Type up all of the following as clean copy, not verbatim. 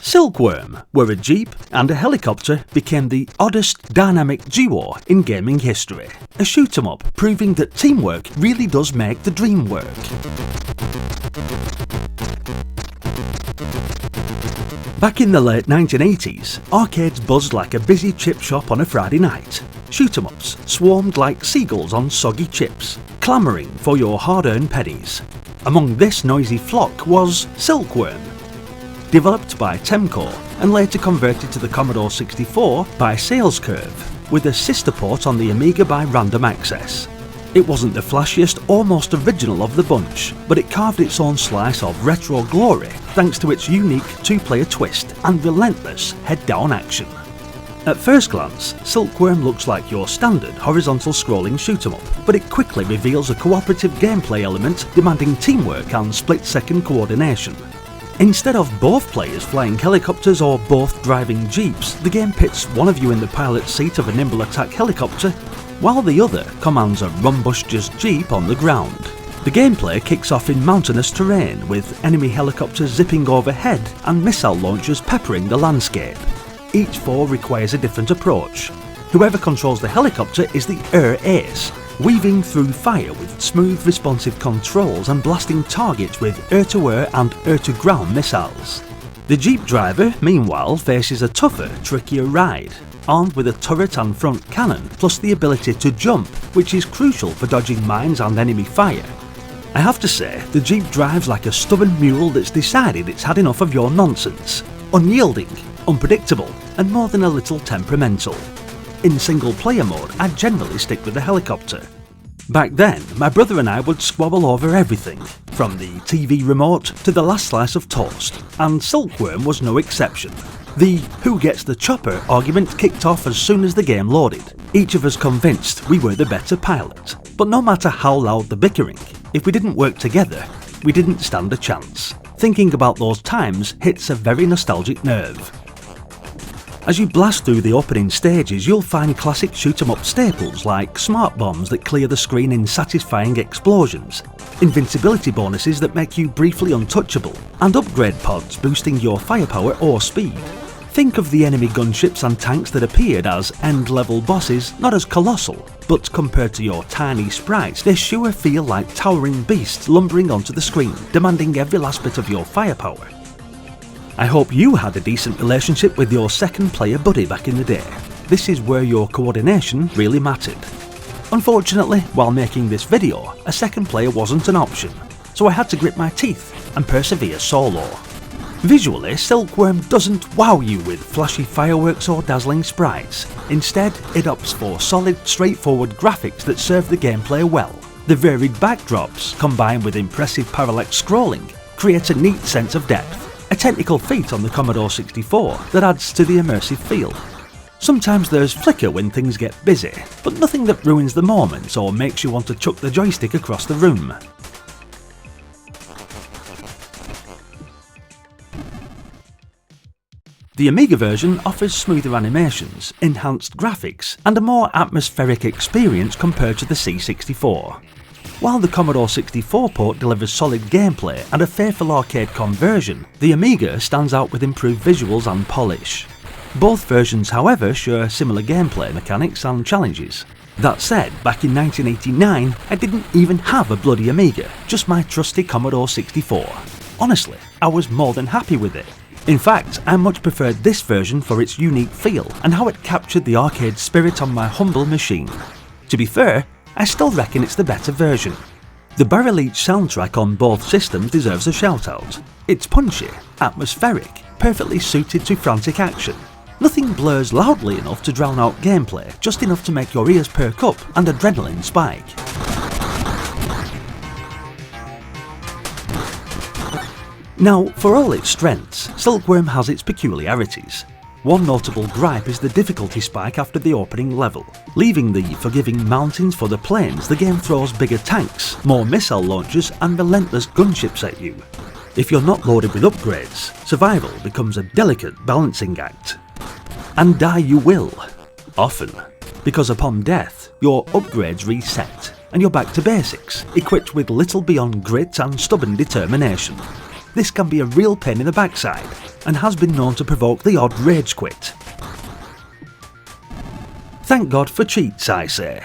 Silkworm, where a jeep and a helicopter became the oddest dynamic duo in gaming history. A shoot 'em up proving that teamwork really does make the dream work. Back in the late 1980s, arcades buzzed like a busy chip shop on a Friday night. Shoot 'em ups swarmed like seagulls on soggy chips, clamouring for your hard-earned pennies. Among this noisy flock was Silkworm. Developed by Temco and later converted to the Commodore 64 by Silkworm, with a sister port on the Amiga by Random Access. It wasn't the flashiest or most original of the bunch, but it carved its own slice of retro glory thanks to its unique two-player twist and relentless head-down action. At first glance, Silkworm looks like your standard horizontal scrolling shoot 'em up, but it quickly reveals a cooperative gameplay element demanding teamwork and split-second coordination. Instead of both players flying helicopters or both driving jeeps, the game pits one of you in the pilot's seat of a nimble attack helicopter, while the other commands a rumbustious jeep on the ground. The gameplay kicks off in mountainous terrain, with enemy helicopters zipping overhead and missile launchers peppering the landscape. Each foe requires a different approach. Whoever controls the helicopter is the air ace, weaving through fire with smooth responsive controls and blasting targets with air-to-air and air-to-ground missiles. The jeep driver, meanwhile, faces a tougher, trickier ride, armed with a turret and front cannon, plus the ability to jump, which is crucial for dodging mines and enemy fire. I have to say, the jeep drives like a stubborn mule that's decided it's had enough of your nonsense. Unyielding, unpredictable, and more than a little temperamental. In single player mode, I'd generally stick with the helicopter. Back then, my brother and I would squabble over everything, from the TV remote to the last slice of toast, and Silkworm was no exception. The who gets the chopper argument kicked off as soon as the game loaded, each of us convinced we were the better pilot. But no matter how loud the bickering, if we didn't work together, we didn't stand a chance. Thinking about those times hits a very nostalgic nerve. As you blast through the opening stages, you'll find classic shoot 'em up staples like smart bombs that clear the screen in satisfying explosions, invincibility bonuses that make you briefly untouchable, and upgrade pods boosting your firepower or speed. Think of the enemy gunships and tanks that appeared as end-level bosses, not as colossal, but compared to your tiny sprites, they sure feel like towering beasts lumbering onto the screen, demanding every last bit of your firepower. I hope you had a decent relationship with your second player buddy back in the day. This is where your coordination really mattered. Unfortunately, while making this video, a second player wasn't an option, so I had to grit my teeth and persevere solo. Visually, Silkworm doesn't wow you with flashy fireworks or dazzling sprites. Instead, it opts for solid, straightforward graphics that serve the gameplay well. The varied backdrops, combined with impressive parallax scrolling, create a neat sense of depth. A technical feat on the Commodore 64 that adds to the immersive feel. Sometimes there's flicker when things get busy, but nothing that ruins the moment or makes you want to chuck the joystick across the room. The Amiga version offers smoother animations, enhanced graphics, and a more atmospheric experience compared to the C64. While the Commodore 64 port delivers solid gameplay and a faithful arcade conversion, the Amiga stands out with improved visuals and polish. Both versions, however, share similar gameplay mechanics and challenges. That said, back in 1989, I didn't even have a bloody Amiga, just my trusty Commodore 64. Honestly, I was more than happy with it. In fact, I much preferred this version for its unique feel and how it captured the arcade spirit on my humble machine. To be fair, I still reckon it's the better version. The Barrel Each soundtrack on both systems deserves a shout out. It's punchy, atmospheric, perfectly suited to frantic action. Nothing blurs loudly enough to drown out gameplay, just enough to make your ears perk up and adrenaline spike. Now, for all its strengths, Silkworm has its peculiarities. One notable gripe is the difficulty spike after the opening level. Leaving the forgiving mountains for the plains, the game throws bigger tanks, more missile launchers and relentless gunships at you. If you're not loaded with upgrades, survival becomes a delicate balancing act. And die you will. Often. Because upon death, your upgrades reset, and you're back to basics, equipped with little beyond grit and stubborn determination. this can be a real pain in the backside, and has been known to provoke the odd rage quit. Thank God for cheats, I say.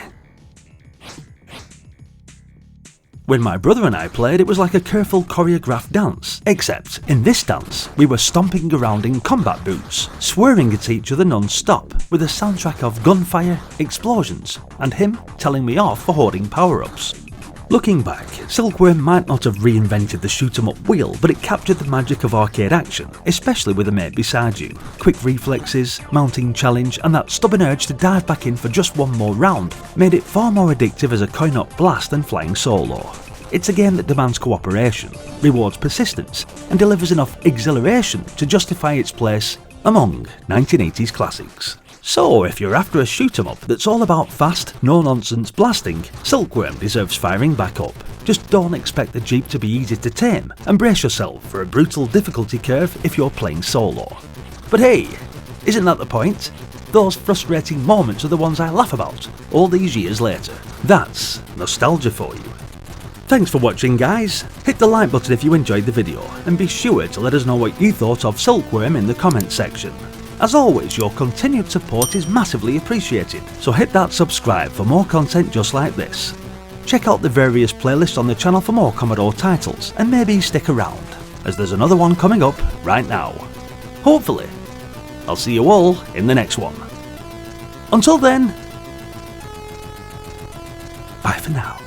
When my brother and I played, it was like a careful choreographed dance, except in this dance we were stomping around in combat boots, swearing at each other non-stop, with a soundtrack of gunfire, explosions, and him telling me off for hoarding power-ups. Looking back, Silkworm might not have reinvented the shoot-'em-up wheel, but it captured the magic of arcade action, especially with a mate beside you. Quick reflexes, mounting challenge, and that stubborn urge to dive back in for just one more round made it far more addictive as a coin-op blast than flying solo. It's a game that demands cooperation, rewards persistence, and delivers enough exhilaration to justify its place among 1980s classics. So if you're after a shoot-'em-up that's all about fast, no-nonsense blasting, Silkworm deserves firing back up. Just don't expect the Jeep to be easy to tame, and brace yourself for a brutal difficulty curve if you're playing solo. But hey, isn't that the point? Those frustrating moments are the ones I laugh about, all these years later. That's nostalgia for you. Thanks for watching, guys. Hit the like button if you enjoyed the video, and be sure to let us know what you thought of Silkworm in the comments section. As always, your continued support is massively appreciated, so hit that subscribe for more content just like this. Check out the various playlists on the channel for more Commodore titles, and maybe stick around, as there's another one coming up right now. Hopefully. I'll see you all in the next one. Until then, bye for now.